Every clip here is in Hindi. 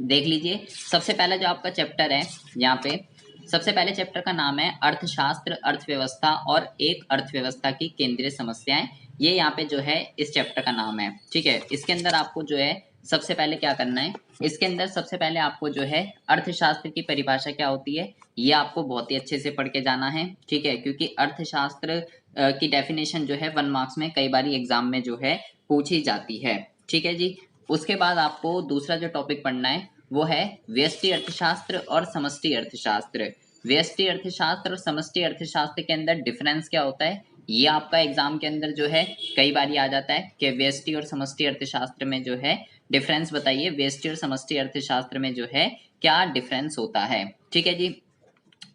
देख लीजिए, सबसे पहला जो आपका चैप्टर है यहाँ पे, सबसे पहले चैप्टर का नाम है अर्थशास्त्र, अर्थव्यवस्था और एक अर्थव्यवस्था की केंद्रीय समस्याएं। ये यहाँ पे जो है इस चैप्टर का नाम है। ठीक है, इसके अंदर आपको जो है सबसे पहले क्या करना है, इसके अंदर सबसे पहले आपको जो है अर्थशास्त्र की परिभाषा क्या होती है ये आपको बहुत ही अच्छे से पढ़ के जाना है। ठीक है, क्योंकि अर्थशास्त्र की डेफिनेशन जो है 1 मार्क्स में कई बार एग्जाम में जो है पूछी जाती है। ठीक है जी। उसके बाद आपको दूसरा जो टॉपिक पढ़ना है वो है व्यष्टि अर्थशास्त्र और समष्टि अर्थशास्त्र। व्यष्टि अर्थशास्त्र और समष्टि अर्थशास्त्र के अंदर डिफरेंस क्या होता है, ये आपका एग्जाम के अंदर जो है कई बार आ जाता है कि व्यष्टि और समष्टि अर्थशास्त्र में जो है डिफरेंस बताइए, व्यष्टि और समष्टि अर्थशास्त्र में जो है क्या डिफरेंस होता है। ठीक है जी।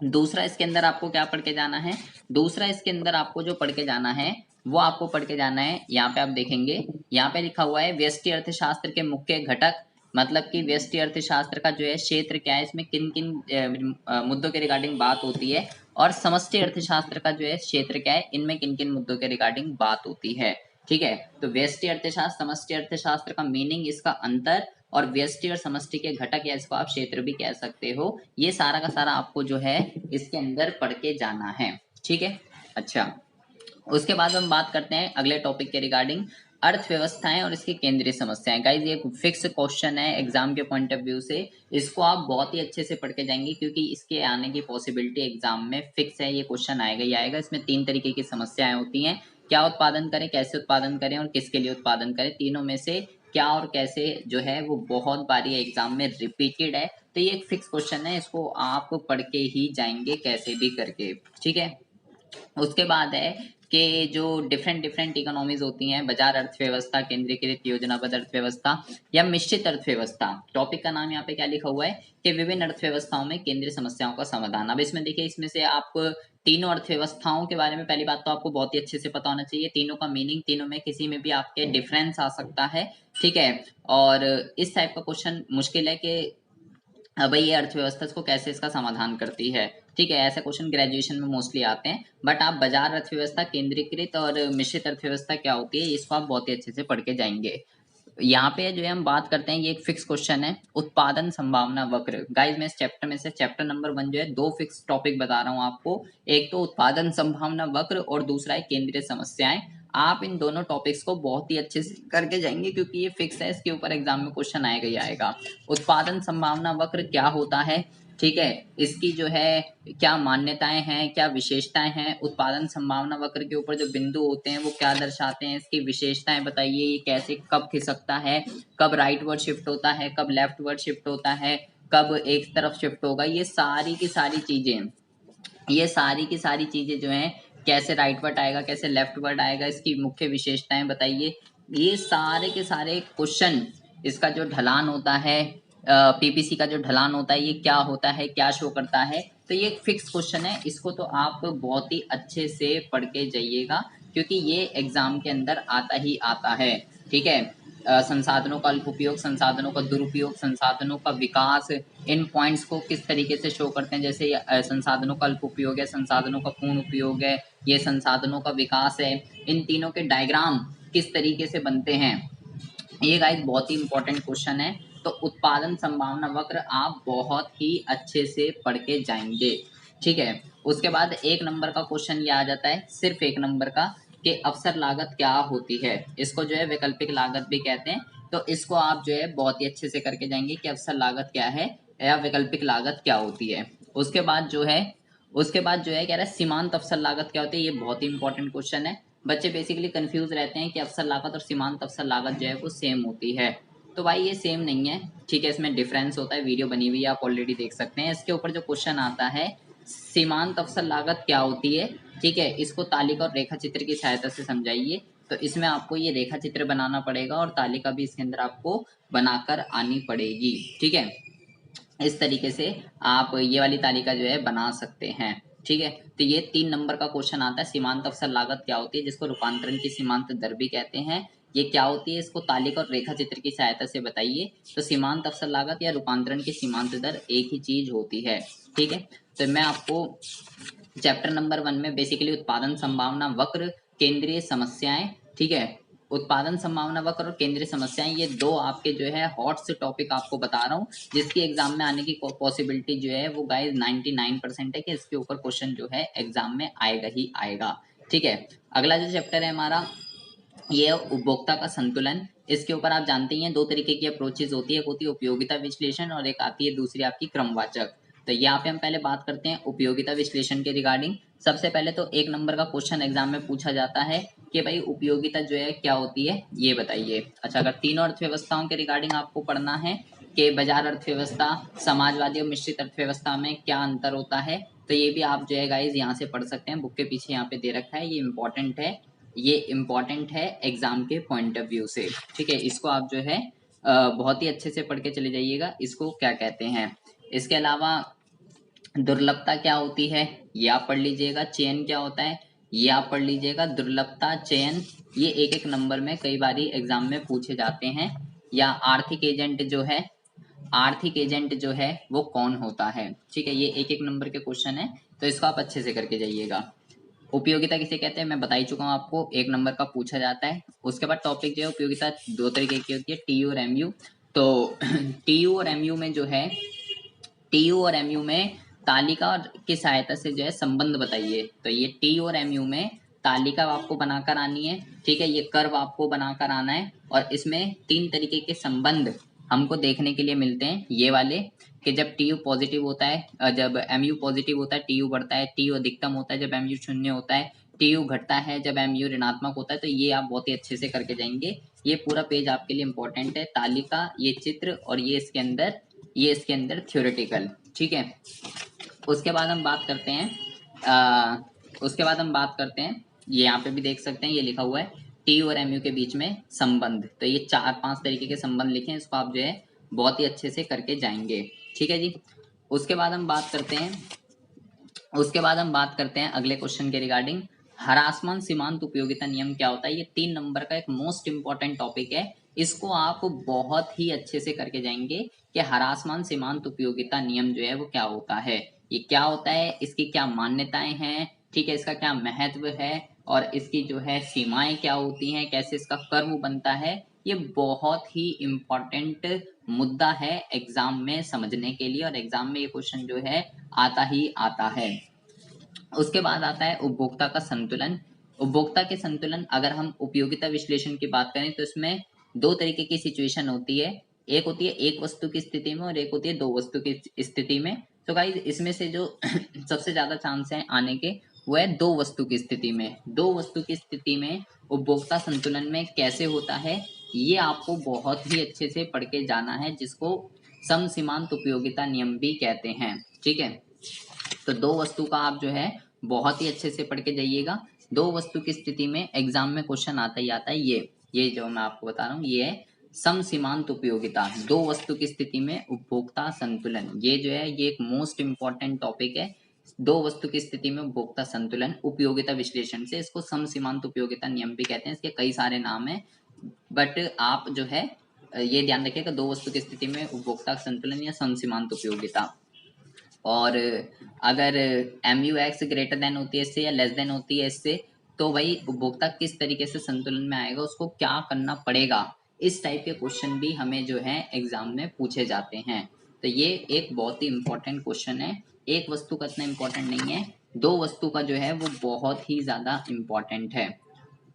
दूसरा इसके अंदर आपको क्या पढ़ के जाना है, दूसरा इसके अंदर आपको जो पढ़ के जाना है वो आपको पढ़ के जाना है, यहाँ पे आप देखेंगे यहाँ पे लिखा हुआ है व्यष्टि अर्थशास्त्र के मुख्य घटक, मतलब कि व्यष्टि अर्थशास्त्र का जो है क्षेत्र क्या है, इसमें किन किन मुद्दों के रिगार्डिंग बात होती है, और समष्टि अर्थशास्त्र का जो है क्षेत्र क्या है, इनमें किन किन मुद्दों के रिगार्डिंग बात होती है। ठीक है, तो व्यष्टि अर्थशास्त्र समष्टि अर्थशास्त्र का मीनिंग, इसका अंतर, और व्यष्टि और समष्टि के घटक या इसको आप क्षेत्र भी कह सकते हो, ये सारा का सारा आपको जो है इसके अंदर पढ़ के जाना है। ठीक है, अच्छा। उसके बाद हम बात करते हैं अगले टॉपिक के रिगार्डिंग, अर्थव्यवस्थाएं और इसकी केंद्रीय समस्याएं। गाइस ये फिक्स क्वेश्चन है एग्जाम के पॉइंट ऑफ व्यू से, इसको आप बहुत ही अच्छे से पढ़ के जाएंगे क्योंकि इसके आने की पॉसिबिलिटी एग्जाम में फिक्स है, ये क्वेश्चन आएगा ही आएगा। इसमें 3 तरीके की समस्याएं होती हैं, क्या उत्पादन करें, कैसे उत्पादन करें और किसके लिए उत्पादन करें, तीनों में से क्या और कैसे जो है वो बहुत बारी एग्जाम में रिपीटेड है। तो ये एक फिक्स क्वेश्चन है, इसको आप पढ़ के ही जाएंगे कैसे भी करके। ठीक है, उसके बाद है कि जो डिफरेंट डिफरेंट इकोनॉमीज होती हैं, बाजार अर्थव्यवस्था, केंद्रीकृत योजनाबद्ध अर्थव्यवस्था या मिश्रित अर्थव्यवस्था। टॉपिक का नाम यहाँ पे क्या लिखा हुआ है कि विभिन्न अर्थव्यवस्थाओं में केंद्रीय समस्याओं का समाधान। अब इसमें देखिए, इसमें से आप तीनों अर्थव्यवस्थाओं के बारे में पहली बात तो आपको बहुत ही अच्छे से पता होना चाहिए, तीनों का मीनिंग, तीनों में किसी में भी आपके डिफरेंस आ सकता है। ठीक है, और इस टाइप का क्वेश्चन मुश्किल है कि भाई ये अर्थव्यवस्था इसको कैसे इसका समाधान करती है। ठीक है, ऐसे क्वेश्चन ग्रेजुएशन में मोस्टली आते हैं, बट आप बाजार अर्थव्यवस्था, केंद्रीकृत और मिश्रित अर्थव्यवस्था क्या होती है इसको आप बहुत ही अच्छे से पढ़ के जाएंगे। यहाँ पे जो है हम बात करते हैं, ये एक फिक्स क्वेश्चन है, उत्पादन संभावना वक्र। गाइस मैं इस चैप्टर में से चैप्टर नंबर 1 जो है 2 फिक्स टॉपिक बता रहा हूँ आपको, एक तो उत्पादन संभावना वक्र और दूसरा है केंद्रीय समस्याएं। आप इन दोनों टॉपिक्स को बहुत ही अच्छे से करके जाएंगे क्योंकि ये फिक्स है, इसके ऊपर एग्जाम में क्वेश्चन आएगा ही आएगा। उत्पादन संभावना वक्र क्या होता है, ठीक है, इसकी जो है क्या मान्यताएं हैं, क्या विशेषताएं हैं, उत्पादन संभावना वक्र के ऊपर जो बिंदु होते हैं वो क्या दर्शाते हैं, इसकी विशेषताएं बताइए, ये कैसे कब खिसकता है, कब राइट वर्ड शिफ्ट होता है, कब लेफ्ट वर्ड शिफ्ट होता है, कब एक तरफ शिफ्ट होगा, ये सारी की सारी चीजें, ये सारी की सारी चीजें जो हैं, कैसे राइट वर्ड आएगा, कैसे लेफ्ट वर्ड आएगा, इसकी मुख्य विशेषताएं बताइए, ये सारे के सारे क्वेश्चन, इसका जो ढलान होता है, पीपीसी का जो ढलान होता है ये क्या होता है, क्या शो करता है, तो ये एक फिक्स क्वेश्चन है, इसको तो आप बहुत ही अच्छे से पढ़ के जाइएगा क्योंकि ये एग्जाम के अंदर आता ही आता है। ठीक है, संसाधनों का अल्प उपयोग, संसाधनों का दुरुपयोग, संसाधनों का विकास, इन पॉइंट्स को किस तरीके से शो करते हैं, जैसे संसाधनों का अल्प उपयोग है, संसाधनों का पूर्ण उपयोग है, ये संसाधनों का विकास है, इन तीनों के डायग्राम किस तरीके से बनते हैं, ये गाइस बहुत ही इंपॉर्टेंट क्वेश्चन है। तो उत्पादन संभावना वक्र आप बहुत ही अच्छे से पढ़ के जाएंगे। ठीक है, उसके बाद 1 नंबर का क्वेश्चन ये आ जाता है, सिर्फ 1 नंबर का, कि अवसर लागत क्या होती है, इसको जो है वैकल्पिक लागत भी कहते हैं। तो इसको आप जो है बहुत ही अच्छे से करके जाएंगे कि अवसर लागत क्या है या वैकल्पिक लागत क्या होती है। उसके बाद जो है कह रहा है सीमांत अवसर लागत क्या होती है, ये बहुत ही इंपॉर्टेंट क्वेश्चन है। बच्चे बेसिकली कंफ्यूज रहते हैं कि अवसर लागत और सीमांत अवसर लागत जो है वो सेम होती है, तो भाई ये सेम नहीं है। ठीक है, इसमें डिफरेंस होता है, वीडियो बनी हुई है आप ऑलरेडी देख सकते हैं। इसके ऊपर जो क्वेश्चन आता है सीमांत अवसर लागत क्या होती है, ठीक है, इसको तालिका और रेखा चित्र की सहायता से समझाइए। तो इसमें आपको ये रेखा चित्र बनाना पड़ेगा और तालिका भी इसके अंदर आपको बनाकर आनी पड़ेगी। ठीक है, इस तरीके से आप ये वाली तालिका जो है बना सकते हैं। ठीक है, तो ये 3 नंबर का क्वेश्चन आता है, सीमांत अवसर लागत क्या होती है, जिसको रूपांतरण की सीमांत दर भी कहते हैं, ये क्या होती है, इसको तालिका और रेखा चित्र की सहायता से बताइए। तो सीमांत अवसर लागत या रूपांतरण की सीमांत दर एक ही चीज होती है। ठीक है, तो मैं आपको चैप्टर नंबर 1 में बेसिकली उत्पादन संभावना वक्र, केंद्रीय समस्याएं, ठीक है, उत्पादन संभावना वक्र और केंद्रीय समस्याएं, ये दो आपके जो है हॉट से टॉपिक आपको बता रहा हूँ, जिसकी एग्जाम में आने की पॉसिबिलिटी जो है वो गाइस 99% है कि इसके ऊपर क्वेश्चन जो है एग्जाम में आएगा ही आएगा। ठीक है, अगला जो चैप्टर है हमारा ये उपभोक्ता का संतुलन। इसके ऊपर आप जानते ही हैं दो तरीके की अप्रोचेज होती है, एक होती है उपयोगिता विश्लेषण और एक आती है दूसरी आपकी क्रमवाचक। तो यहाँ पे हम पहले बात करते हैं उपयोगिता विश्लेषण के रिगार्डिंग। सबसे पहले तो 1 नंबर का क्वेश्चन एग्जाम में पूछा जाता है कि भाई उपयोगिता जो है क्या होती है, ये बताइए। अच्छा, अगर तीनों अर्थव्यवस्थाओं के रिगार्डिंग आपको पढ़ना है कि बाजार अर्थव्यवस्था, समाजवादी और मिश्रित अर्थव्यवस्था में क्या अंतर होता है, तो ये भी आप जो है गाइज यहाँ से पढ़ सकते हैं। बुक के पीछे यहाँ पे दे रखा है, ये इंपॉर्टेंट है, ये इम्पॉर्टेंट है एग्जाम के पॉइंट ऑफ व्यू से। ठीक है, इसको आप जो है बहुत ही अच्छे से पढ़ के चले जाइएगा, इसको क्या कहते हैं। इसके अलावा दुर्लभता क्या होती है ये आप पढ़ लीजिएगा, चयन क्या होता है ये आप पढ़ लीजिएगा। दुर्लभता, चयन, ये एक एक नंबर में कई बारी एग्जाम में पूछे जाते हैं। या आर्थिक एजेंट जो है, आर्थिक एजेंट जो है वो कौन होता है। ठीक है, ये एक एक नंबर के क्वेश्चन है, तो इसको आप अच्छे से करके जाइएगा। उपयोगिता किसे कहते हैं मैं बता ही चुका हूँ आपको, 1 नंबर का पूछा जाता है। उसके बाद टॉपिक जो है उपयोगिता दो तरीके की होती है, टीयू और एमयू। तो टीयू और एमयू में जो है, टीयू और एमयू में तालिका की सहायता से जो है संबंध बताइए। तो ये टीयू और एमयू में तालिका आपको बनाकर आनी है। ठीक है, ये कर्व आपको बनाकर आना है और इसमें 3 तरीके के संबंध हमको देखने के लिए मिलते हैं। ये वाले कि जब टीयू पॉजिटिव होता है, जब एमयू पॉजिटिव होता है टीयू बढ़ता है, टीयू अधिकतम होता है जब एमयू शून्य होता है, टीयू घटता है जब एमयू ऋणात्मक होता है। तो ये आप बहुत ही अच्छे से करके जाएंगे। ये पूरा पेज आपके लिए इंपॉर्टेंट है, तालिका, ये चित्र और ये इसके अंदर, ये इसके अंदर थ्योरेटिकल। ठीक है, उसके बाद हम बात करते हैं उसके बाद हम बात करते हैं, ये यहाँ पे भी देख सकते हैं, ये लिखा हुआ है टी और एमयू के बीच में संबंध। तो ये 4-5 तरीके के संबंध लिखे हैं, इसको आप जो है बहुत ही अच्छे से करके जाएंगे। ठीक है जी, उसके बाद हम बात करते हैं, अगले क्वेश्चन के रिगार्डिंग, ह्रासमान सीमांत उपयोगिता नियम क्या होता है। ये 3 नंबर का एक मोस्ट इंपॉर्टेंट टॉपिक है, इसको आप बहुत ही अच्छे से करके जाएंगे कि ह्रासमान सीमांत उपयोगिता नियम जो है वो क्या होता है, ये क्या होता है, इसकी क्या मान्यताएं हैं, ठीक है, इसका क्या महत्व है और इसकी जो है सीमाएं क्या होती हैं, कैसे इसका कर्म बनता है। ये बहुत ही इम्पोर्टेंट मुद्दा है एग्जाम में समझने के लिए, और एग्जाम में ये क्वेश्चन जो है आता ही आता है। उसके बाद आता है उपभोक्ता का संतुलन। उपभोक्ता के संतुलन, अगर हम उपयोगिता विश्लेषण की बात करें तो इसमें 2 तरीके की सिचुएशन होती है, एक होती है एक वस्तु की स्थिति में और एक होती है 2 वस्तु की स्थिति में। तो गाइस इसमें से जो सबसे ज्यादा चांस है आने के वो है 2 वस्तु की स्थिति में। 2 वस्तु की स्थिति में उपभोक्ता संतुलन में कैसे होता है ये आपको बहुत ही अच्छे से पढ़ के जाना है, जिसको समसीमांत उपयोगिता नियम भी कहते हैं। ठीक है, तो 2 वस्तु का आप जो है बहुत ही अच्छे से पढ़ के जाइएगा। 2 वस्तु की स्थिति में एग्जाम में क्वेश्चन आता ही आता है। ये जो मैं आपको बता रहा हूँ ये है समसीमांत उपयोगिता, 2 वस्तु की स्थिति में उपभोक्ता संतुलन। ये जो है ये एक मोस्ट इंपॉर्टेंट टॉपिक है, 2 वस्तु की स्थिति में उपभोक्ता संतुलन उपयोगिता विश्लेषण से। इसको समसीमांत उपयोगिता नियम भी कहते हैं, इसके कई सारे नाम है, बट आप जो है ये ध्यान रखिएगा 2 वस्तु की स्थिति में उपभोक्ता संतुलन या समसीमांत उपयोगिता। और अगर M U X greater than होती है इससे या लेस देन होती है इससे, तो भाई उपभोक्ता किस तरीके से संतुलन में आएगा, उसको क्या करना पड़ेगा, इस टाइप के क्वेश्चन भी हमें जो है एग्जाम में पूछे जाते हैं। तो ये एक बहुत ही इंपॉर्टेंट क्वेश्चन है, एक वस्तु का इतना इंपॉर्टेंट नहीं है, 2 वस्तु का जो है वो बहुत ही ज्यादा इंपॉर्टेंट है।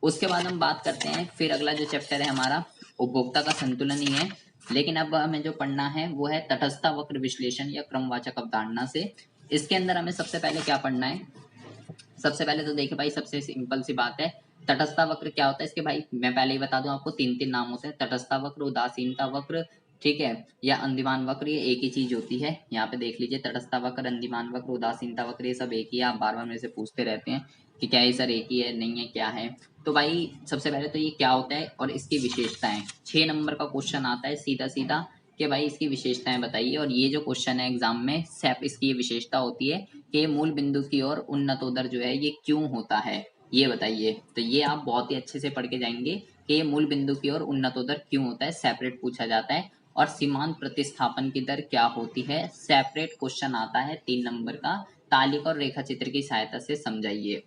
उसके बाद हम बात करते हैं, फिर अगला जो चैप्टर है हमारा उपभोक्ता का संतुलन ही है, लेकिन अब हमें जो पढ़ना है वो है तटस्थता वक्र विश्लेषण या क्रमवाचक अवधारणा से। इसके अंदर हमें सबसे पहले क्या पढ़ना है, सबसे पहले तो देखिए भाई सबसे सिंपल सी बात है, तटस्थता वक्र क्या होता है इसके भाई मैं पहले ही बता दूं आपको, 3 नाम होते हैं, तटस्थता वक्र, उदासीनता वक्र, ठीक है, या अंदिमान वक्र, ये एक ही चीज होती है। यहाँ पे देख लीजिए तटस्थता वक्र, अंदिमान वक्र, उदासीनता वक्र, ये सब एक ही है। आप बार बार मेरे से पूछते रहते हैं कि क्या ये सर एक ही है, नहीं है, क्या है। तो भाई सबसे पहले तो ये क्या होता है और इसकी विशेषताएं, 6 नंबर का क्वेश्चन आता है सीधा सीधा कि भाई इसकी विशेषताएं बताइए। और ये जो क्वेश्चन है एग्जाम में सेप इसकी ये विशेषता होती है कि मूल बिंदु की ओर उन्नतोदर जो है ये क्यों होता है, ये बताइए। तो ये आप बहुत ही अच्छे से पढ़ के जाएंगे कि ये मूल बिंदु की ओर उन्नतोदर क्यों होता है, सेपरेट पूछा जाता है। और सीमांत प्रतिस्थापन की दर क्या होती है, सेपरेट क्वेश्चन आता है 3 नंबर का, तालिका और रेखा चित्र की सहायता से समझाइए।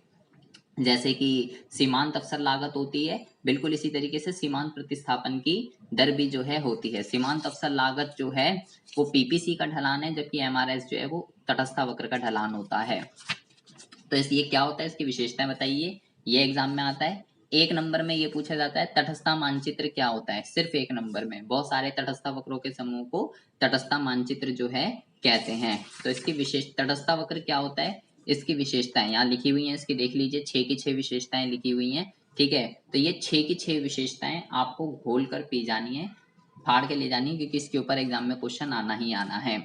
जैसे कि सीमांत अवसर लागत होती है, बिल्कुल इसी तरीके से सीमांत प्रतिस्थापन की दर भी जो है होती है। सीमांत अवसर लागत जो है वो पीपीसी का ढलान है, जबकि एमआरएस जो है वो तटस्थ वक्र का ढलान होता है। तो ये क्या होता है, इसकी विशेषताएं बताइए। ये एग्जाम में आता है, एक नंबर में ये पूछा जाता है तटस्थता मानचित्र क्या होता है, सिर्फ एक नंबर में। बहुत सारे तटस्थ वक्रों के समूह को तटस्थता मानचित्र जो है कहते हैं। तो इसकी विशेष तटस्थ वक्र क्या होता है, इसकी विशेषताएं यहाँ लिखी हुई हैं, इसकी देख लीजिए, 6 की 6 विशेषताएं लिखी हुई हैं। ठीक है, तो ये 6 की 6 विशेषताएं आपको घोल कर पी जानी है, फाड़ के ले जानी है, क्योंकि इसके ऊपर एग्जाम में क्वेश्चन आना ही आना है।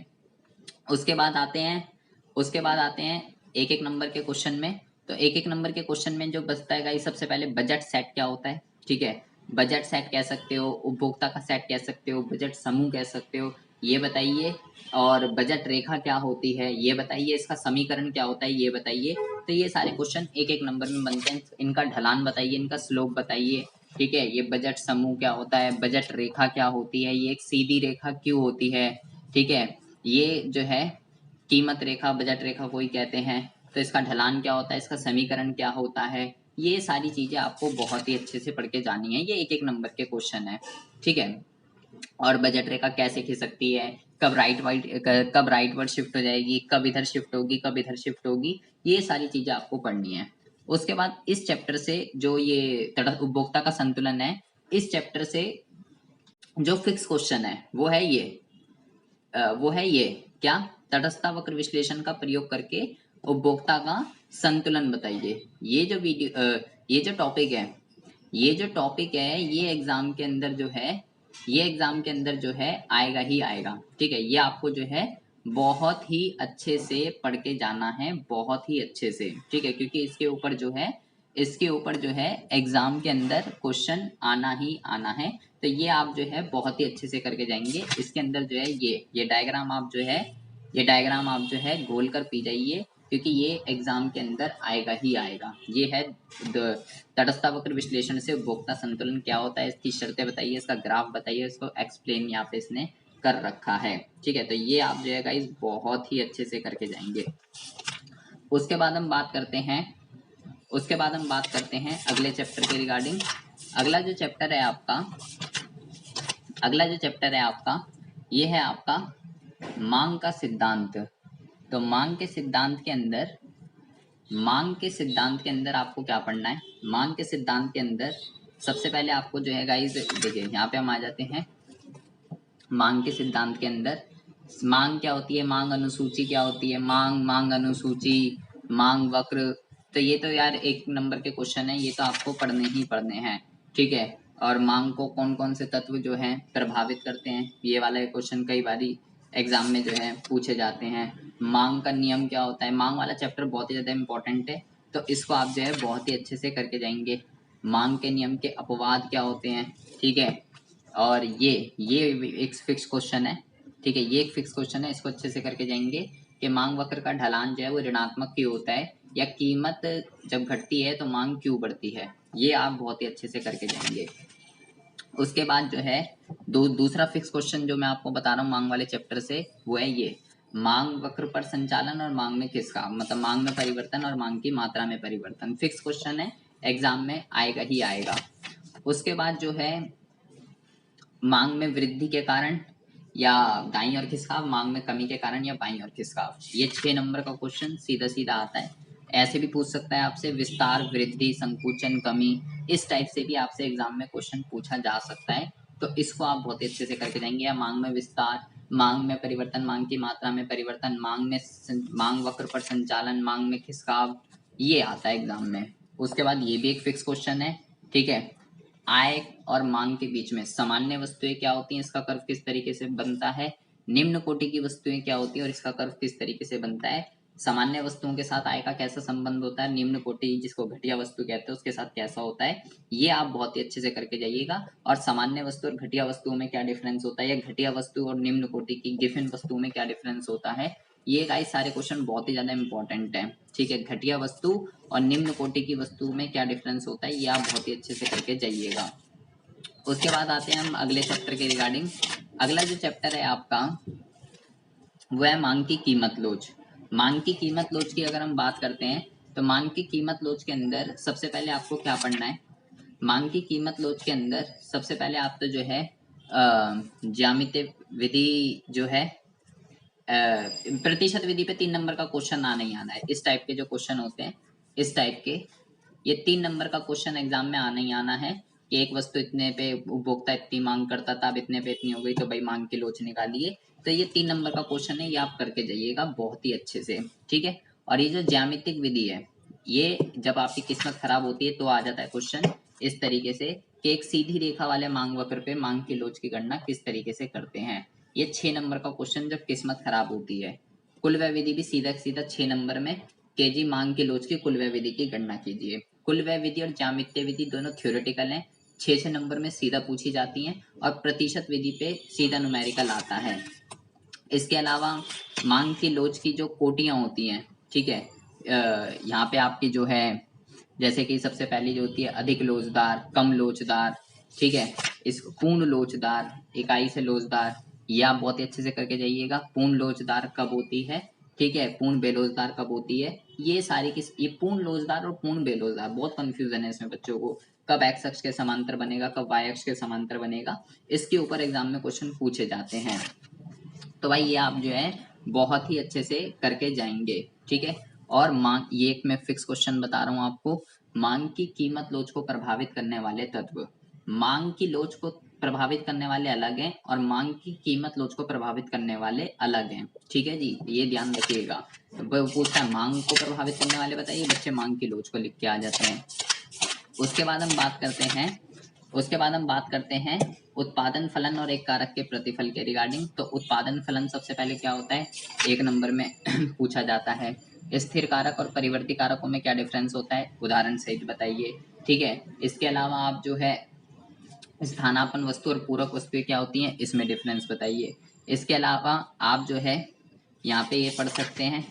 उसके बाद आते हैं एक एक नंबर के क्वेश्चन में। तो एक एक नंबर के क्वेश्चन में जो बचता है गाइस, सबसे पहले बजट सेट क्या होता है। ठीक है, बजट सेट कह सकते हो, उपभोक्ता का सेट कह सकते हो, बजट समूह कह सकते हो, ये बताइए। और बजट रेखा क्या होती है ये बताइए, इसका समीकरण क्या होता है ये बताइए। तो ये सारे क्वेश्चन एक एक नंबर में बनते हैं। इनका ढलान बताइए, इनका स्लोप बताइए। ठीक है, ये बजट समूह क्या होता है, बजट रेखा क्या होती है, ये एक सीधी रेखा क्यों होती है। ठीक है, ये जो है कीमत रेखा, बजट रेखा कोई कहते हैं। तो इसका ढलान क्या होता है, इसका समीकरण क्या होता है, ये सारी चीजें आपको बहुत ही अच्छे से पढ़ के जानी है। ये एक एक नंबर के क्वेश्चन है। ठीक है, और बजट रेखा कैसे खिसकती है, कब राइट वर्ड शिफ्ट हो जाएगी, कब इधर शिफ्ट होगी, कब इधर शिफ्ट होगी, ये सारी चीजें आपको पढ़नी है। उसके बाद इस चैप्टर से जो ये उपभोक्ता का संतुलन है, इस चैप्टर से जो फिक्स क्वेश्चन है वो है ये क्या, तटस्थता वक्र विश्लेषण का प्रयोग करके उपभोक्ता का संतुलन बताइए। ये जो टॉपिक है, ये एग्जाम के अंदर जो है, आएगा ही आएगा। ठीक है, ये आपको जो है बहुत ही अच्छे से पढ़ के जाना है, बहुत ही अच्छे से। ठीक है, क्योंकि इसके ऊपर जो है एग्जाम के अंदर क्वेश्चन आना ही आना है। तो ये आप जो है बहुत ही अच्छे से करके जाएंगे। इसके अंदर जो है ये डायग्राम आप जो है घोल कर पी जाइए, क्योंकि ये एग्जाम के अंदर आएगा ही आएगा। ये है तटस्थता वक्र विश्लेषण से उपभोक्ता संतुलन क्या होता है, इसकी शर्तें बताइए, इसका ग्राफ बताइए, इसको एक्सप्लेन यहाँ पे इसने कर रखा है। ठीक है, तो ये आप जो है गाइस बहुत ही अच्छे से करके जाएंगे। उसके बाद हम बात करते हैं अगले चैप्टर के रिगार्डिंग। अगला जो चैप्टर है आपका ये है आपका मांग का सिद्धांत। तो मांग के सिद्धांत के अंदर आपको क्या पढ़ना है, मांग के सिद्धांत के अंदर सबसे पहले आपको जो है गाइस देखिए, यहाँ पे हम आ जाते हैं। मांग के सिद्धांत के अंदर मांग क्या होती है, मांग अनुसूची क्या होती है, मांग अनुसूची, मांग वक्र। तो ये तो यार एक नंबर के क्वेश्चन है, ये तो आपको पढ़ने ही पढ़ने हैं। ठीक है, और मांग को कौन कौन से तत्व जो हैं प्रभावित करते हैं, ये वाला क्वेश्चन कई बारी एग्जाम में जो है पूछे जाते हैं। मांग का नियम क्या होता है, मांग वाला चैप्टर बहुत ही ज्यादा इंपॉर्टेंट है, तो इसको आप जो है बहुत ही अच्छे से करके जाएंगे। मांग के नियम के अपवाद क्या होते हैं। ठीक है, और ये एक फिक्स क्वेश्चन है। ठीक है, ये एक फिक्स क्वेश्चन है, इसको अच्छे से करके जाएंगे कि मांग वक्र का ढलान जो है वो ऋणात्मक क्यों होता है, या कीमत जब घटती है तो मांग क्यों बढ़ती है, ये आप बहुत ही अच्छे से करके जाएंगे। उसके बाद जो है दूसरा फिक्स क्वेश्चन जो मैं आपको बता रहा हूँ मांग वाले चैप्टर से, वो है ये मांग वक्र पर संचालन और मांग में किसका, मतलब मांग में परिवर्तन और मांग की मात्रा में परिवर्तन। फिक्स क्वेश्चन है, एग्जाम में आएगा ही आएगा। उसके बाद जो है मांग में वृद्धि के कारण या दाईं ओर खिसकाव, मांग में कमी के कारण या बाईं ओर खिसकाव, ये 6 नंबर का क्वेश्चन सीधा सीधा आता है। ऐसे भी पूछ सकता है आपसे, विस्तार, वृद्धि, संकुचन, कमी, इस टाइप से भी आपसे एग्जाम में क्वेश्चन पूछा जा सकता है। तो इसको आप बहुत अच्छे से करके जाएंगे। या मांग में विस्तार, मांग में परिवर्तन, मांग की मात्रा में परिवर्तन, मांग वक्र पर संचालन, मांग में खिसकाव, ये आता है एग्जाम में। उसके बाद ये भी एक फिक्स क्वेश्चन है। ठीक है, आय और मांग के बीच में सामान्य वस्तुएं क्या होती हैं, इसका कर्व किस तरीके से बनता है। निम्न कोटि की वस्तुएं क्या होती है और इसका कर्व किस तरीके से बनता है। सामान्य वस्तुओं के साथ आय का कैसा संबंध होता है, निम्न कोटि जिसको घटिया वस्तु कहते हैं उसके साथ कैसा होता है, ये आप बहुत ही अच्छे से करके जाइएगा। और सामान्य वस्तु और घटिया वस्तुओं में क्या डिफरेंस होता है, या घटिया वस्तु और निम्न कोटि की गिफिन वस्तुओं में क्या डिफरेंस होता है, ये गाइस सारे क्वेश्चन बहुत ही ज्यादा इंपॉर्टेंट है। ठीक है, घटिया वस्तु और निम्न कोटि की वस्तु में क्या डिफरेंस होता है, ये आप बहुत ही अच्छे से करके जाइएगा। उसके बाद आते हैं हम अगले चैप्टर के रिगार्डिंग। अगला जो चैप्टर है आपका वो है मांग की कीमत लोच। मांग की कीमत लोच की अगर हम बात करते हैं तो मांग की कीमत लोच के अंदर सबसे पहले आपको क्या पढ़ना है? मांग की कीमत लोच के अंदर सबसे पहले आप तो जो है ज्यामितीय विधि जो है प्रतिशत विधि पे 3 नंबर का क्वेश्चन आना ही आना है। इस टाइप के जो क्वेश्चन होते हैं, इस टाइप के, ये 3 नंबर का क्वेश्चन एग्जाम में आना ही आना है कि एक वस्तु इतने पे उपभोक्ता इतनी मांग करता था, अब इतने पे इतनी हो गई, तो भाई मांग की लोच निकालिए। तो ये 3 नंबर का क्वेश्चन है, ये आप करके जाइएगा बहुत ही अच्छे से, ठीक है। और ये जो ज्यामितिक विधि है, ये जब आपकी किस्मत खराब होती है तो आ जाता है क्वेश्चन इस तरीके से कि एक सीधी रेखा वाले मांग वक्र पे मांग की लोच की गणना किस तरीके से करते हैं। ये 6 नंबर का क्वेश्चन जब किस्मत खराब होती है। कुल व्यय विधि भी सीधा सीधा 6 नंबर में केजी मांग की लोच की कुल व्यय विधि की गणना कीजिए। कुल व्यय विधि और ज्यामितीय विधि दोनों थ्योरेटिकल हैं, 6 नंबर में सीधा पूछी जाती हैं और प्रतिशत विधि पे सीधा न्यूमेरिकल आता है। इसके अलावा मांग की लोच की जो कोटियां होती हैं, ठीक है, यहाँ पे आपकी जो है जैसे कि सबसे पहली जो होती है अधिक लोचदार, कम लोचदार, ठीक है, इस पूर्ण लोचदार, इकाई से लोचदार, ये आप बहुत ही अच्छे से करके जाइएगा। पूर्ण लोचदार कब होती है, ठीक है, पूर्ण बेलोचदार कब होती है, ये सारी किस, ये पूर्ण लोचदार और पूर्ण बेलोचदार बहुत कंफ्यूजन है इसमें बच्चों को, कब एक्स अक्ष के समांतर बनेगा, कब वाई अक्ष के समांतर बनेगा, इसके ऊपर एग्जाम में क्वेश्चन पूछे जाते हैं। तो भाई ये आप जो है बहुत ही अच्छे से करके जाएंगे, ठीक है। और मांग, ये एक मैं फिक्स क्वेश्चन बता रहा हूँ आपको, मांग की कीमत लोच को प्रभावित करने वाले तत्व, मांग की लोच को प्रभावित करने वाले अलग हैं और मांग की कीमत लोच को प्रभावित करने वाले अलग हैं, ठीक है जी, ये ध्यान रखिएगा। वो पूछता है मांग को प्रभावित करने वाले बताइए, बच्चे मांग की लोच को लिख के आ जाते हैं। उसके बाद हम बात करते हैं उत्पादन फलन और एक कारक के प्रतिफल के रिगार्डिंग। तो उत्पादन फलन सबसे पहले क्या होता है, 1 नंबर में पूछा जाता है। स्थिर कारक और परिवर्ती कारकों में क्या डिफरेंस होता है, उदाहरण सहित बताइए, ठीक है। इसके अलावा आप जो है स्थानापन्न वस्तु और पूरक वस्तुएं क्या होती हैं, इसमें डिफरेंस बताइए। इसके अलावा आप जो है यहाँ पे ये पढ़ सकते हैं,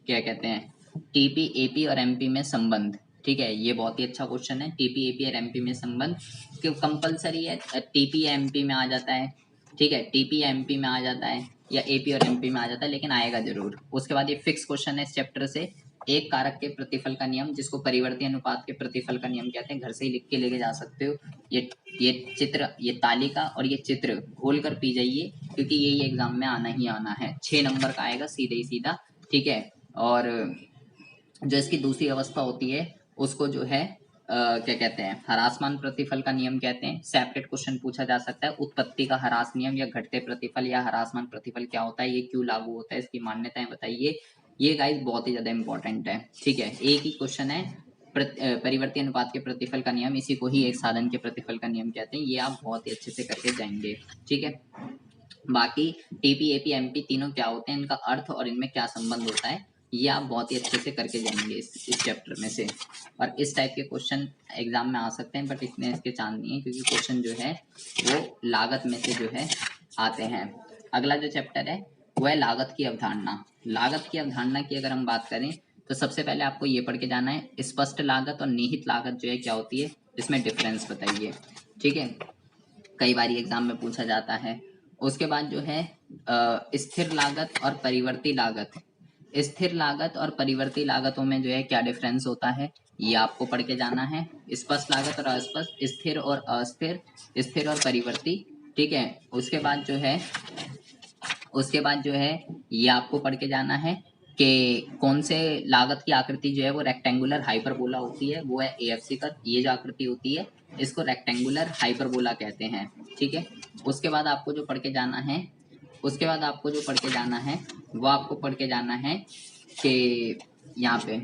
क्या कहते हैं, टीपी एपी और एमपी में संबंध, ठीक है, ये बहुत ही अच्छा क्वेश्चन है। टीपी एपी और एमपी में संबंध क्यों कंपलसरी है, टीपी एमपी में आ जाता है, ठीक है, टीपी एमपी में आ जाता है या एपी और एमपी में आ जाता है, लेकिन आएगा जरूर। उसके बाद ये फिक्स क्वेश्चन है इस चैप्टर से, एक कारक के प्रतिफल का नियम, जिसको परिवर्ती अनुपात के प्रतिफल का नियम कहते हैं, घर से ही लिख के लेके जा सकते हो। ये चित्र, ये तालिका और ये चित्र खोल कर पी जाइए, क्योंकि यही एग्जाम में आना ही आना है, 6 नंबर का आएगा सीधे ही सीधा, ठीक है। और जो इसकी दूसरी अवस्था होती है उसको जो है क्या कहते हैं, ह्रासमान प्रतिफल का नियम कहते हैं। सेपरेट क्वेश्चन पूछा जा सकता है, उत्पत्ति का ह्रास नियम या घटते प्रतिफल या ह्रासमान प्रतिफल क्या होता है, ये क्यों लागू होता है, इसकी मान्यताएं बताइए। ये गाइस बहुत ही ज्यादा इंपॉर्टेंट है, ठीक है। एक ही क्वेश्चन है, परिवर्ती अनुपात के प्रतिफल का नियम, इसी को ही एक साधन के प्रतिफल का नियम कहते हैं, ये आप बहुत ही अच्छे से करके जाएंगे, ठीक है। बाकी टीपी एपी एमपी तीनों क्या होते हैं, इनका अर्थ और इनमें क्या संबंध होता है, ये आप बहुत ही अच्छे से करके जाएंगे इस चैप्टर में से। और इस टाइप के क्वेश्चन एग्जाम में आ सकते हैं, बट इतने इसके चांस नहीं है, क्योंकि क्वेश्चन जो है वो लागत में से जो है आते हैं। अगला जो चैप्टर है वो है लागत की अवधारणा। लागत की अवधारणा की अगर हम बात करें तो सबसे पहले आपको ये पढ़ के जाना है, स्पष्ट लागत और निहित लागत जो है क्या होती है, इसमें डिफरेंस बताइए, ठीक है, कई बार एग्जाम में पूछा जाता है। उसके बाद जो है स्थिर लागत और परिवर्ती लागत, स्थिर लागत और परिवर्ती लागतों में जो है क्या डिफरेंस होता है, ये आपको पढ़ के जाना है। स्पष्ट लागत और अस्पष्ट, स्थिर और अस्थिर, स्थिर और परिवर्ती, ठीक है। उसके बाद जो है ये आपको पढ़ के जाना है कि कौन से लागत की आकृति जो है वो रेक्टेंगुलर हाइपरबोला होती है, वो है एएफसी का, ये जो आकृति होती है इसको रेक्टेंगुलर हाइपरबोला कहते हैं, ठीक है। उसके बाद आपको जो पढ़ के जाना है, वो आपको पढ़ के जाना है कि यहाँ पे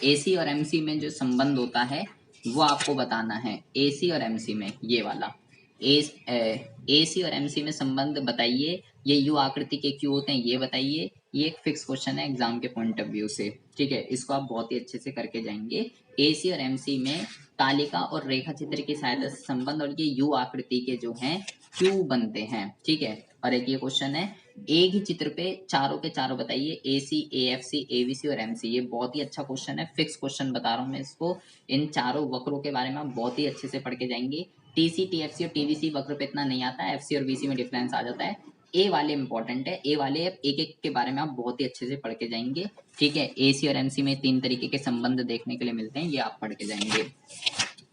एसी और एमसी में जो संबंध होता है वो आपको बताना है। एसी और एमसी में ये वाला एसी और एमसी में संबंध बताइए, ये यू आकृति के क्यों होते हैं ये बताइए। ये एक फिक्स क्वेश्चन है एग्जाम के पॉइंट ऑफ व्यू से, ठीक है, इसको आप बहुत ही अच्छे से करके जाएंगे। एसी और एमसी में तालिका और रेखा चित्र की सहायता से संबंध और ये यू आकृति के जो हैं क्यों बनते हैं, ठीक है। और एक ये क्वेश्चन है, एक ही चित्र पे चारों के चारों बताइए, एसी, एएफसी, एवीसी और एमसी। ये बहुत ही अच्छा क्वेश्चन है, फिक्स क्वेश्चन बता रहा हूँ मैं इसको। इन चारों वक्रों के बारे में आप बहुत ही अच्छे से पढ़ के जाएंगे। टीसी, टीएफसी और टीवीसी वक्र पे इतना नहीं आता है, एफसी और वीसी में डिफरेंस आ जाता है। ए वाले इंपॉर्टेंट है, ए वाले एक एक के बारे में आप बहुत ही अच्छे से पढ़ के जाएंगे। ठीक है, एसी और एमसी में 3 तरीके के संबंध देखने के लिए मिलते हैं, ये आप पढ़ के जाएंगे।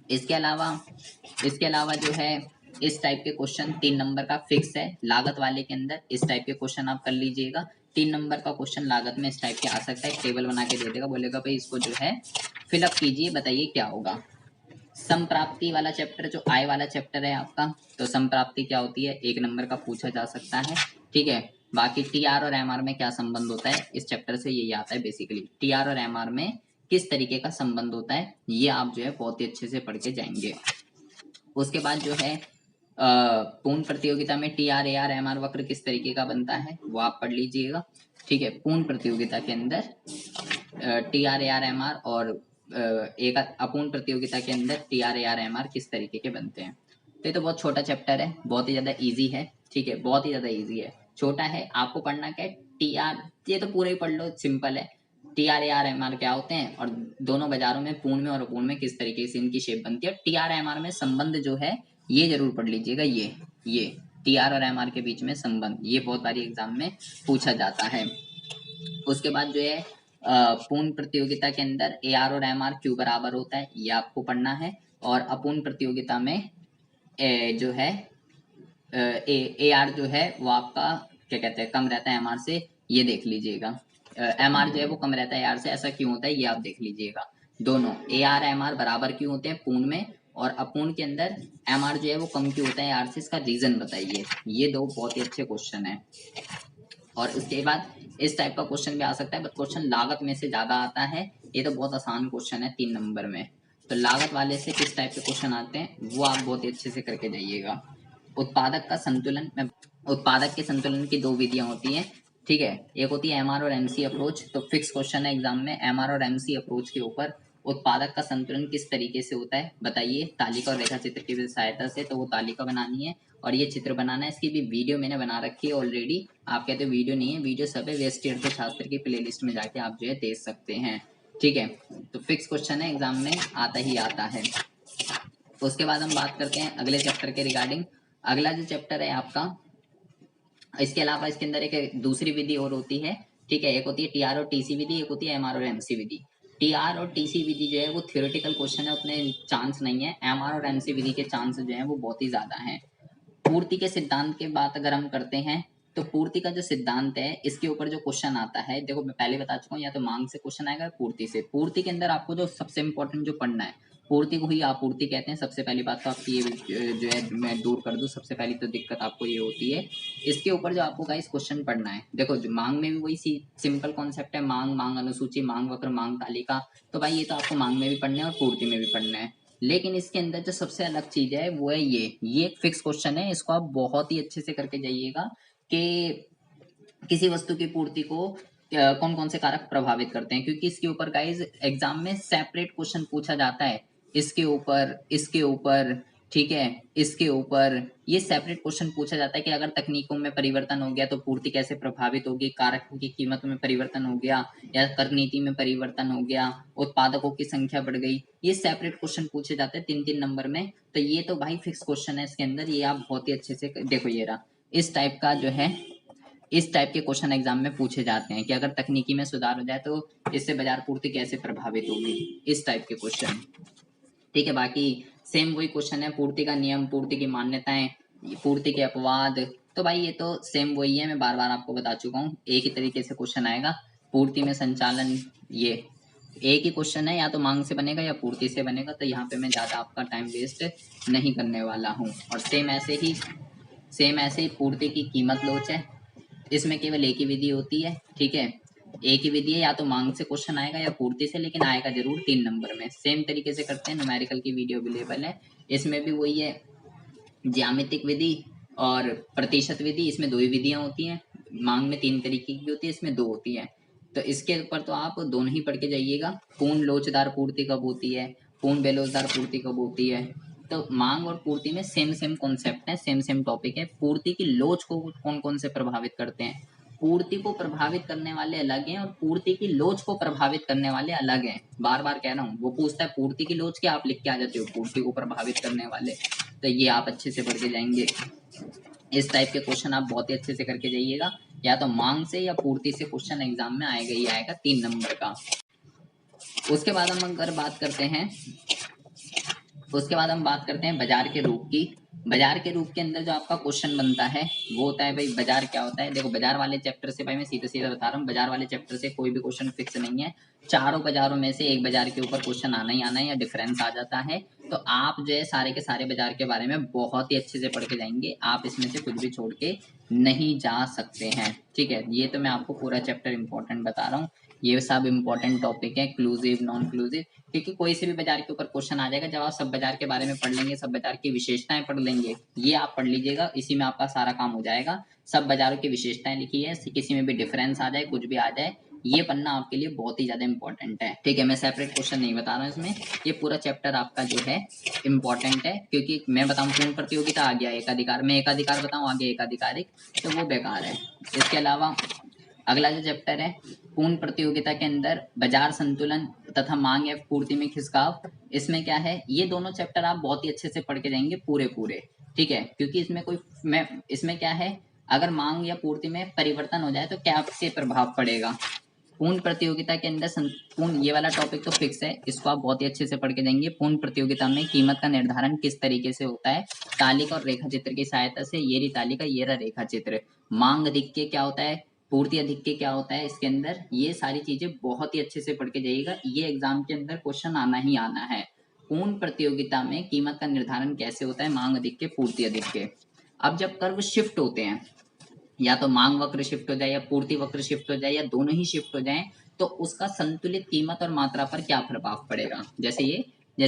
इसके अलावा जो है इस टाइप के क्वेश्चन 3 नंबर का फिक्स है लागत वाले के अंदर, इस टाइप के क्वेश्चन आप कर लीजिएगा। 3 नंबर का क्वेश्चन लागत में इस टाइप के आ सकता है, टेबल बना के दे देगा, बोलेगा भाई इसको जो है फिलअप कीजिए, बताइए क्या होगा। संप्राप्ति वाला चैप्टर जो आय वाला चैप्टर है आपका, तो संप्राप्ति क्या होती है 1 नंबर का पूछा जा सकता है। ठीक है, बाकी टीआर और एमआर में क्या संबंध होता है, इस चैप्टर से यही आता है बेसिकली, टीआर और एमआर में किस तरीके का संबंध होता है, ये आप जो है बहुत ही अच्छे से पढ़ के जाएंगे। उसके बाद जो है पूर्ण प्रतियोगिता में टीआर एआर एमआर वक्र किस तरीके का बनता है, वो आप पढ़ लीजिएगा। ठीक है, पूर्ण प्रतियोगिता के अंदर टीआर एआर एमआर और एक अपूर्ण प्रतियोगिता के अंदर टीआर एआर एमआर किस तरीके के बनते हैं। तो ये तो बहुत छोटा चैप्टर है, बहुत ही ज्यादा इजी है। ठीक है, बहुत ही ज्यादा इजी है, छोटा है, आपको पढ़ना क्या है टीआर, ये तो पूरा ही पढ़ लो, सिंपल है। टीआर एआर एमआर क्या होते हैं और दोनों बाजारों में पूर्ण में और अपूर्ण में किस तरीके से इनकी शेप बनती है। टीआर एमआर में संबंध जो है ये जरूर पढ़ लीजिएगा, ये टीआर और एमआर के बीच में संबंध, ये बहुत बारी एग्जाम में पूछा जाता है। उसके बाद जो है पूर्ण प्रतियोगिता के अंदर एआर और एमआर क्यों बराबर होता है, ये आपको पढ़ना है। और अपूर्ण प्रतियोगिता में जो है एआर जो है वो आपका क्या कहते हैं कम रहता है एमआर से, ये देख लीजिएगा। एमआर जो है वो कम रहता है एआर से, ऐसा क्यों होता है ये आप देख लीजिएगा। दोनों एआर एमआर बराबर क्यों होते हैं पूर्ण में, और अपूर्ण के अंदर एमआर जो है वो कम क्यों होता है एआर से, इसका रीजन बताइए। ये 2 बहुत ही अच्छे क्वेश्चन है। और उसके बाद इस टाइप का क्वेश्चन भी आ सकता है, बट क्वेश्चन लागत में से ज्यादा आता है, ये तो बहुत आसान क्वेश्चन है 3 नंबर में। तो लागत वाले से किस टाइप के क्वेश्चन आते हैं वो आप बहुत ही अच्छे से करके जाइएगा। उत्पादक का संतुलन में, उत्पादक के संतुलन की 2 विधियां होती हैं। ठीक है, एक होती है एमआर और एमसी अप्रोच, तो फिक्स क्वेश्चन है एग्जाम में, एमआर और एमसी अप्रोच के ऊपर उत्पादक का संतुलन किस तरीके से होता है बताइए, तालिका और रेखा चित्र की सहायता से। तो वो तालिका बनानी है और ये चित्र बनाना है, इसकी भी वीडियो मैंने बना रखी है ऑलरेडी। आप कहते हो वीडियो नहीं है, वीडियो सब है, व्यष्टि अर्थशास्त्र की प्लेलिस्ट में जाके आप जो है देख सकते हैं। ठीक है, तो फिक्स क्वेश्चन है एग्जाम में आता ही आता है। उसके बाद हम बात करते हैं अगले चैप्टर के रिगार्डिंग। अगला जो चैप्टर है आपका, इसके अलावा इसके अंदर एक दूसरी विधि और होती है। ठीक है, एक होती है टीआर और टीसी विधि, एक होती है एमआर और एमसी विधि। टीआर और टीसी विधि जो है वो थ्योरेटिकल क्वेश्चन है, उतने चांस नहीं है। एमआर और एमसी विधि के चांस जो है वो बहुत ही ज्यादा है। पूर्ति के सिद्धांत की बात अगर हम करते हैं, तो पूर्ति का जो सिद्धांत है इसके ऊपर जो क्वेश्चन आता है, देखो मैं पहले बता चुका हूँ, या तो मांग से क्वेश्चन आएगा पूर्ति से। पूर्ति के अंदर आपको जो सबसे इंपॉर्टेंट जो पढ़ना है, पूर्ति को ही आपूर्ति कहते हैं। सबसे पहली बात तो आपकी ये जो है मैं दूर कर दूं, सबसे पहली तो दिक्कत आपको ये होती है। इसके ऊपर जो आपको गाइस क्वेश्चन पढ़ना है, देखो जो मांग में भी वही सिंपल कॉन्सेप्ट है, मांग, मांग अनुसूची, मांग वक्र, मांग तालिका। तो भाई ये तो आपको मांग में भी पढ़ना है और पूर्ति में भी पढ़ना है। लेकिन इसके अंदर जो सबसे अलग चीज है वो है ये एक फिक्स क्वेश्चन है, इसको आप बहुत ही अच्छे से करके जाइएगा कि किसी वस्तु की पूर्ति को कौन कौन से कारक प्रभावित करते हैं, क्योंकि इसके ऊपर गाइज एग्जाम में सेपरेट क्वेश्चन पूछा जाता है। इसके ऊपर ठीक है, इसके ऊपर ये सेपरेट क्वेश्चन पूछा जाता है कि अगर तकनीकों में परिवर्तन हो गया तो पूर्ति कैसे प्रभावित होगी, कारकों की कीमत में परिवर्तन हो गया या कर नीति में परिवर्तन हो गया, उत्पादकों की संख्या बढ़ गई, ये सेपरेट क्वेश्चन पूछे जाते हैं 3-3 नंबर में। तो ये तो भाई फिक्स क्वेश्चन है इसके अंदर, ये आप बहुत ही अच्छे से देखो। ये रहा, इस टाइप का जो है, इस टाइप के क्वेश्चन एग्जाम में पूछे जाते हैं कि अगर तकनीकी में सुधार हो जाए तो इससे बाजार पूर्ति कैसे प्रभावित होगी, इस टाइप के क्वेश्चन। ठीक है, बाकी सेम वही क्वेश्चन है, पूर्ति का नियम, पूर्ति की मान्यताएं, पूर्ति के अपवाद। तो भाई ये तो सेम वही है, मैं बार बार आपको बता चुका हूँ, एक ही तरीके से क्वेश्चन आएगा। पूर्ति में संचालन, ये एक ही क्वेश्चन है, या तो मांग से बनेगा या पूर्ति से बनेगा। तो यहाँ पे मैं ज्यादा आपका टाइम वेस्ट नहीं करने वाला हूँ। और सेम ऐसे ही पूर्ति की कीमत लोच है, इसमें केवल एक ही विधि होती है। ठीक है, एक ही विधि है, या तो मांग से क्वेश्चन आएगा या पूर्ति से, लेकिन आएगा जरूर 3 नंबर में। सेम तरीके से करते हैं, न्यूमेरिकल की वीडियो अवेलेबल है, इसमें भी वही है, ज्यामितिक विधि और प्रतिशत विधि, इसमें 2 ही विधियां होती हैं। मांग में 3 तरीके की होती है, इसमें 2 होती है। तो इसके ऊपर तो आप दोनों ही पढ़ के जाइएगा। पूर्ण लोचदार पूर्ति कब होती है, पूर्ण बेलोचदार पूर्ति कब होती है। तो मांग और पूर्ति में सेम कॉन्सेप्ट है, सेम टॉपिक है। पूर्ति की लोच को कौन कौन से प्रभावित करते हैं, पूर्ति को प्रभावित करने वाले अलग हैं और पूर्ति की लोच को प्रभावित करने वाले अलग हैं। बार बार कह रहा हूँ, वो पूछता है पूर्ति की लोच क्या, आप लिख के आ जाते हो पूर्ति को प्रभावित करने वाले। तो ये आप अच्छे से पढ़ के जाएंगे। इस टाइप के क्वेश्चन आप बहुत ही अच्छे से करके जाइएगा, या तो मांग से या पूर्ति से क्वेश्चन एग्जाम में आएगा ही आएगा 3 नंबर का। उसके बाद हम अगर बात करते हैं, उसके बाद हम बात करते हैं बाजार के रूप की। बाजार के रूप के अंदर जो आपका क्वेश्चन बनता है वो होता है भाई बाजार क्या होता है। देखो बाजार वाले चैप्टर से भाई मैं सीधा सीधा बता रहा हूँ, बाजार वाले चैप्टर से कोई भी क्वेश्चन फिक्स नहीं है, चारों बाजारों में से एक बाजार के ऊपर क्वेश्चन आना ही आना है या डिफरेंस आ जाता है। तो आप जो है सारे के सारे बाजार के बारे में बहुत ही अच्छे से पढ़ के जाएंगे, आप इसमें से कुछ भी छोड़ के नहीं जा सकते हैं। ठीक है, ये तो मैं आपको पूरा चैप्टर इंपॉर्टेंट बता रहा हूँ, ये सब इंपॉर्टेंट टॉपिक है, क्लूसिव नॉन क्लूसिव, क्योंकि कोई से भी बाजार के ऊपर क्वेश्चन आ जाएगा, जब आप सब बाजार के बारे में पढ़ लेंगे, सब बाजार की विशेषताएं पढ़ लेंगे, ये आप पढ़ लीजिएगा, इसी में आपका सारा काम हो जाएगा। सब बाजारों की विशेषताएं लिखी है, किसी में भी डिफरेंस आ जाए, कुछ भी आ जाए, ये पढ़ना आपके लिए बहुत ही ज्यादा इंपॉर्टेंट है। ठीक है, मैं सेपरेट क्वेश्चन नहीं बता रहा हूँ इसमें, ये पूरा चैप्टर आपका जो है इंपॉर्टेंट है, क्योंकि मैं बताऊं पूर्ण प्रतियोगिता आ गया एकाधिकार, मैं एकाधिकार बताऊं आगे एकाधिकारिक, तो वो बेकार है। इसके अलावा अगला जो चैप्टर है पूर्ण प्रतियोगिता के अंदर बाजार संतुलन तथा मांग या पूर्ति में खिसकाव, इसमें क्या है, ये दोनों चैप्टर आप बहुत ही अच्छे से पढ़ के जाएंगे पूरे पूरे। ठीक है, क्योंकि इसमें क्या है, अगर मांग या पूर्ति में परिवर्तन हो जाए तो क्या से प्रभाव पड़ेगा। पूर्ण प्रतियोगिता के अंदर पूर्ण, ये वाला टॉपिक तो फिक्स है, इसको आप बहुत ही अच्छे से पढ़ के जाएंगे। पूर्ण प्रतियोगिता में कीमत का निर्धारण किस तरीके से होता है, तालिका और रेखा चित्र की सहायता से, ये रही तालिका ये रहा रेखा चित्र। मांग अधिक्य क्या होता है, पूर्ति अधिक्य क्या होता है, इसके अंदर ये सारी चीजें बहुत ही अच्छे से पढ़ के जाइएगा, ये एग्जाम के अंदर क्वेश्चन आना ही आना है। पूर्ण प्रतियोगिता में कीमत का निर्धारण कैसे होता है, मांग अधिक्य पूर्ति अधिक्य। अब जब कर्व शिफ्ट होते हैं, या तो मांग वक्र शिफ्ट हो जाए या पूर्ति वक्र शिफ्ट हो जाए या दोनों ही शिफ्ट हो जाए, तो उसका संतुलित कीमत और मात्रा पर क्या प्रभाव पड़ेगा। जैसे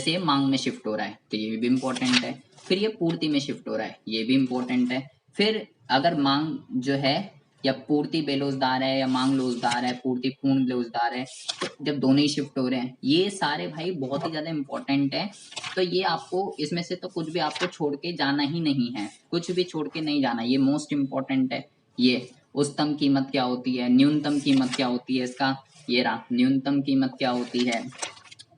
ये मांग में शिफ्ट हो रहा है तो ये भी इंपॉर्टेंट है, फिर ये पूर्ति में शिफ्ट हो रहा है ये भी इंपॉर्टेंट है। फिर अगर मांग जो है या पूर्ति बेलोजदार है या मांग लोजदार है, पूर्ति पूर्ण लोजदार है, तो जब दोनों ही शिफ्ट हो रहे हैं, ये सारे भाई बहुत ही ज्यादा इंपॉर्टेंट है। तो ये आपको इसमें से तो कुछ भी आपको छोड़ के जाना ही नहीं है, कुछ भी छोड़ के नहीं जाना, ये मोस्ट इंपॉर्टेंट है। ये उच्चतम कीमत क्या होती है, न्यूनतम कीमत क्या होती है इसका, ये रहा न्यूनतम कीमत क्या होती है,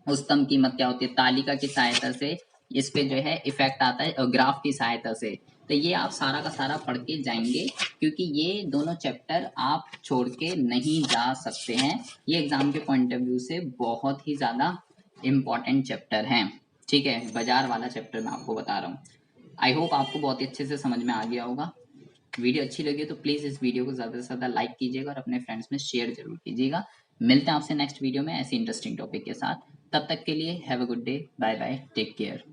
उच्चतम कीमत क्या होती है, तालिका की सहायता से इस पे जो है इफेक्ट आता है, ग्राफ की सहायता से। तो ये आप सारा का सारा पढ़ के जाएंगे, क्योंकि ये दोनों चैप्टर आप छोड़ के नहीं जा सकते हैं, ये एग्जाम के पॉइंट ऑफ व्यू से बहुत ही ज्यादा इंपॉर्टेंट चैप्टर हैं। ठीक है, बाजार वाला चैप्टर मैं आपको बता रहा हूँ। आई होप आपको बहुत ही अच्छे से समझ में आ गया होगा। वीडियो अच्छी लगी तो प्लीज इस वीडियो को ज्यादा से ज्यादा लाइक कीजिएगा और अपने फ्रेंड्स में शेयर जरूर कीजिएगा। मिलते हैं आपसे नेक्स्ट वीडियो में ऐसे इंटरेस्टिंग टॉपिक के साथ, तब तक के लिए have a good day, bye bye, take care.